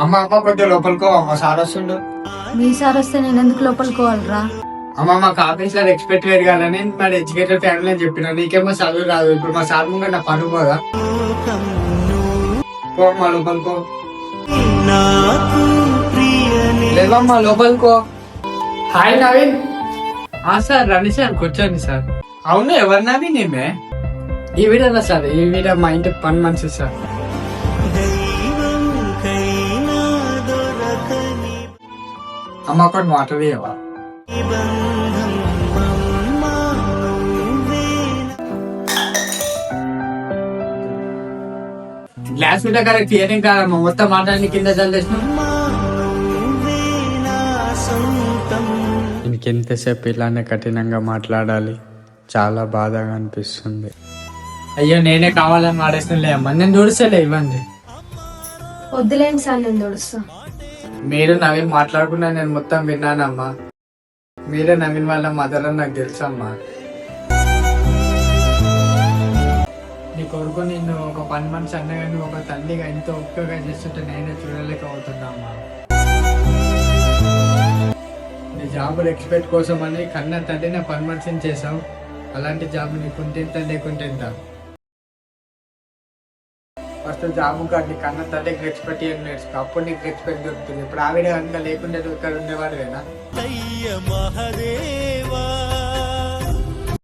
అమ్మ అమ్మ కొంచెం లోపలికో అమ్మ సార్ వస్తుండు. మీ సార్ వస్తే నేను ఎందుకు లోపలికోవాలరా? అమ్మ మాకు ఆఫీస్ లో ఎక్స్పెక్ట్ కాదని మరి ఎడ్యుకేటెడ్ ఫ్యామిలీ అని చెప్పిన, నీకేమో చదువు రాదు. ఇప్పుడు మా సార్ ముందు నా పని పోదా? పో అమ్మా లోపలికో. లేవమ్మా లోపలికో. హాయ్ నవీన్. సార్ రండి సార్, కూర్చోండి సార్. అవును, ఎవరు నవీన్? ఏమే ఈ వీడియోనా సార్? ఈ వీడియో మా ఇంటికి పని మనిషి సార్. అమ్మ ఒకటి వాటర్ ఇవ్వవా? గ్లాస్ మీద కరెక్ట్ తీయడం కాదమ్మా, మొత్తం మాట్లాడి కింద చల్లేసిన. ఇంకెంతసేపు ఇలానే కఠినంగా మాట్లాడాలి? చాలా బాధగా అనిపిస్తుంది. అయ్యో నేనే కావాలని వాడేస్తులే అమ్మా, నేను దూడిస్తలే, ఇవ్వండి. వద్దులేండి సార్, నేను తుడుస్తా. మీరు నవీన్ మాట్లాడుకున్నా నేను మొత్తం విన్నానమ్మా. మీరే నవీన్ వాళ్ళ మదర్ అని నాకు తెలుసమ్మా. నీ కొడుకు నిన్ను ఒక పని మనిషి అన్నగా నువ్వు ఒక తల్లిగా ఎంతో ఒక్కగా చేస్తుంటే నేనే చూడలేకపోతున్నామ్మా. నీ జాబ్ ఎక్స్పెక్ట్ కోసం అని కన్నా తండ్రి నా పని మనిషిని చేసావు. అలాంటి జాబ్ నీకుంటే ఎంత లేకుంటే ఎంత. ఫస్ట్ జాబ్ కాదు, కన్న తండ్రికి రెస్పెక్ట్ ఇవ్వడం నేర్చుకో, అప్పుడు నీకు రెస్పెక్ట్ దొరుకుతుంది. ఇప్పుడు ఆవిడ కనుక లేకుంటే ఇక్కడ ఉండేవాడు కదా.